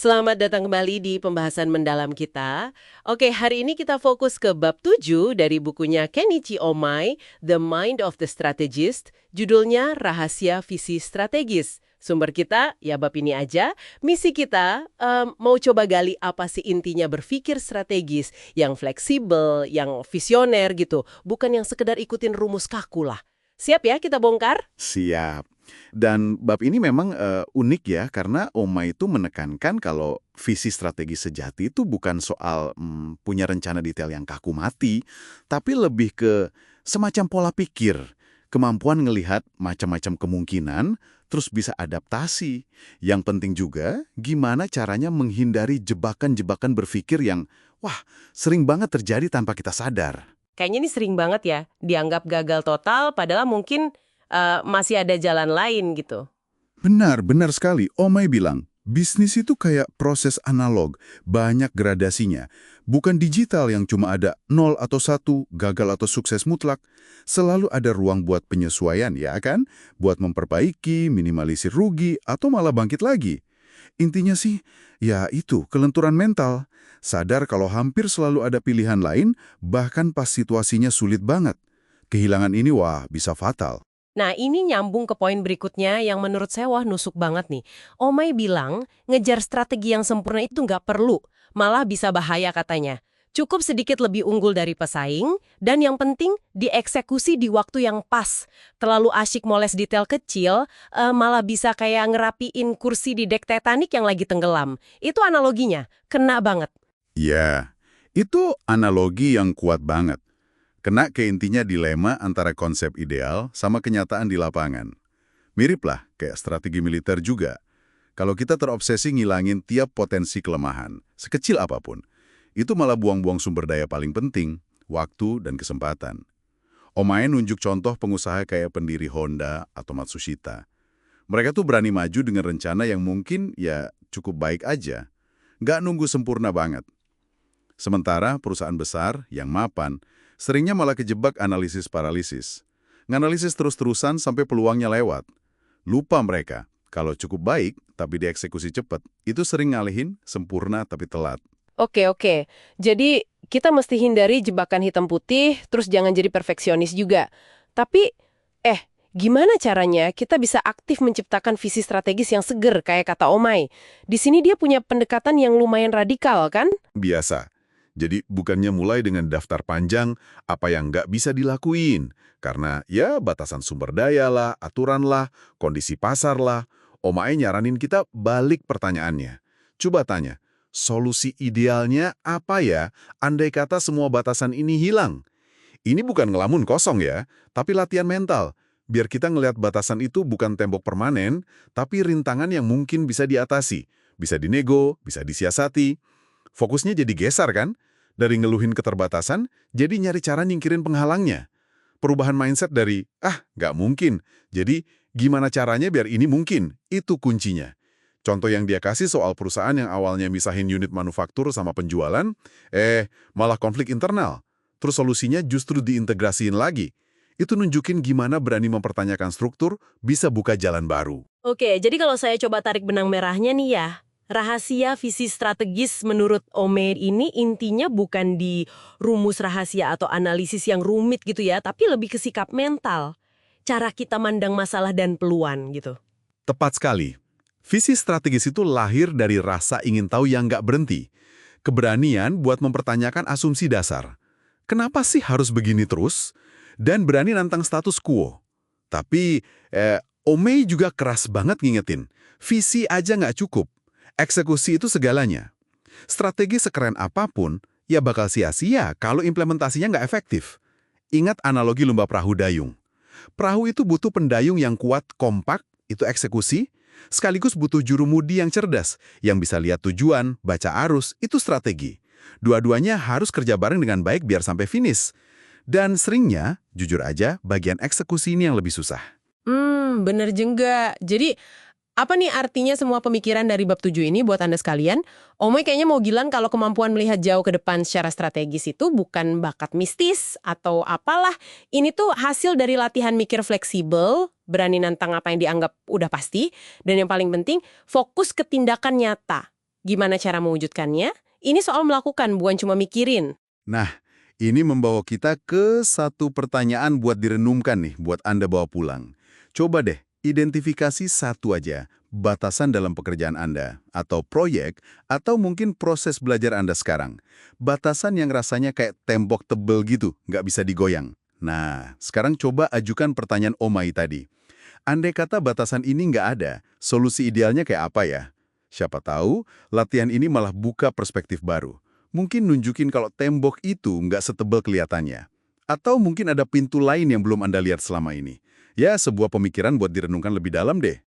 Selamat datang kembali di pembahasan mendalam kita. Oke, hari ini kita fokus ke bab 7 dari bukunya Kenichi Omai, The Mind of the Strategist, judulnya Rahasia Visi Strategis. Sumber kita, ya bab ini aja. Misi kita, mau coba gali apa sih intinya berpikir strategis, yang fleksibel, yang visioner gitu. Bukan yang sekedar ikutin rumus kaku lah. Siap ya kita bongkar? Siap. Dan bab ini memang unik ya, karena Oma itu menekankan kalau visi strategi sejati itu bukan soal punya rencana detail yang kaku mati, tapi lebih ke semacam pola pikir, kemampuan ngelihat macam-macam kemungkinan, terus bisa adaptasi. Yang penting juga, gimana caranya menghindari jebakan-jebakan berpikir yang, wah, sering banget terjadi tanpa kita sadar. Kayaknya ini sering banget ya, dianggap gagal total padahal mungkin masih ada jalan lain gitu. Benar sekali. Omai bilang, bisnis itu kayak proses analog, banyak gradasinya. Bukan digital yang cuma ada 0 atau 1, gagal atau sukses mutlak. Selalu ada ruang buat penyesuaian, ya kan? Buat memperbaiki, minimalisir rugi, atau malah bangkit lagi. Intinya sih, ya itu, kelenturan mental. Sadar kalau hampir selalu ada pilihan lain, bahkan pas situasinya sulit banget. Kehilangan ini, wah, bisa fatal. Nah, ini nyambung ke poin berikutnya yang menurut saya wah nusuk banget nih. Omai bilang, ngejar strategi yang sempurna itu nggak perlu, malah bisa bahaya katanya. Cukup sedikit lebih unggul dari pesaing, dan yang penting dieksekusi di waktu yang pas. Terlalu asyik moles detail kecil, malah bisa kayak ngerapiin kursi di dek Titanic yang lagi tenggelam. Itu analoginya, kena banget. Ya, itu analogi yang kuat banget. Kena ke intinya dilema antara konsep ideal sama kenyataan di lapangan. Mirip lah kayak strategi militer juga. Kalau kita terobsesi ngilangin tiap potensi kelemahan, sekecil apapun, itu malah buang-buang sumber daya paling penting, waktu dan kesempatan. Omae nunjuk contoh pengusaha kayak pendiri Honda atau Matsushita. Mereka tuh berani maju dengan rencana yang mungkin ya cukup baik aja. Nggak nunggu sempurna banget. Sementara perusahaan besar yang mapan, seringnya malah kejebak analisis paralisis. Nganalisis terus-terusan sampai peluangnya lewat. Lupa mereka, kalau cukup baik tapi dieksekusi cepat, itu sering ngalihin sempurna tapi telat. Oke. Jadi kita mesti hindari jebakan hitam putih, terus jangan jadi perfeksionis juga. Tapi, gimana caranya kita bisa aktif menciptakan visi strategis yang seger kayak kata Omai? Di sini dia punya pendekatan yang lumayan radikal, kan? Biasa. Jadi bukannya mulai dengan daftar panjang apa yang nggak bisa dilakuin. Karena ya batasan sumber daya lah, aturan lah, kondisi pasar lah. Omae nyaranin kita balik pertanyaannya. Coba tanya, solusi idealnya apa ya andai kata semua batasan ini hilang? Ini bukan ngelamun kosong ya, tapi latihan mental. Biar kita ngelihat batasan itu bukan tembok permanen, tapi rintangan yang mungkin bisa diatasi. Bisa dinego, bisa disiasati. Fokusnya jadi geser kan? Dari ngeluhin keterbatasan, jadi nyari cara nyingkirin penghalangnya. Perubahan mindset dari, nggak mungkin. Jadi, gimana caranya biar ini mungkin? Itu kuncinya. Contoh yang dia kasih soal perusahaan yang awalnya misahin unit manufaktur sama penjualan, malah konflik internal. Terus solusinya justru diintegrasiin lagi. Itu nunjukin gimana berani mempertanyakan struktur, bisa buka jalan baru. Oke, jadi kalau saya coba tarik benang merahnya nih ya, rahasia visi strategis menurut Omer ini intinya bukan di rumus rahasia atau analisis yang rumit gitu ya, tapi lebih ke sikap mental. Cara kita mandang masalah dan peluang gitu. Tepat sekali. Visi strategis itu lahir dari rasa ingin tahu yang nggak berhenti. Keberanian buat mempertanyakan asumsi dasar. Kenapa sih harus begini terus? Dan berani nantang status quo. Tapi, Omei juga keras banget ngingetin. Visi aja nggak cukup. Eksekusi itu segalanya. Strategi sekeren apapun, ya bakal sia-sia kalau implementasinya nggak efektif. Ingat analogi lomba perahu dayung. Perahu itu butuh pendayung yang kuat, kompak, itu eksekusi, sekaligus butuh jurumudi yang cerdas, yang bisa lihat tujuan, baca arus, itu strategi. Dua-duanya harus kerja bareng dengan baik biar sampai finish. Dan seringnya, jujur aja, bagian eksekusi ini yang lebih susah. Bener juga. Jadi, apa nih artinya semua pemikiran dari bab 7 ini buat Anda sekalian? Omoy kayaknya mau bilang kalau kemampuan melihat jauh ke depan secara strategis itu bukan bakat mistis atau apalah. Ini tuh hasil dari latihan mikir fleksibel, berani nantang apa yang dianggap udah pasti, dan yang paling penting, fokus ke tindakan nyata. Gimana cara mewujudkannya? Ini soal melakukan, bukan cuma mikirin. Nah, ini membawa kita ke satu pertanyaan buat direnungkan nih, buat Anda bawa pulang. Coba deh, identifikasi satu aja, batasan dalam pekerjaan Anda, atau proyek, atau mungkin proses belajar Anda sekarang. Batasan yang rasanya kayak tembok tebel gitu, nggak bisa digoyang. Nah, sekarang coba ajukan pertanyaan Omai tadi. Andai kata batasan ini nggak ada, solusi idealnya kayak apa ya? Siapa tahu, latihan ini malah buka perspektif baru. Mungkin nunjukin kalau tembok itu nggak setebal kelihatannya. Atau mungkin ada pintu lain yang belum Anda lihat selama ini. Ya, sebuah pemikiran buat direnungkan lebih dalam deh.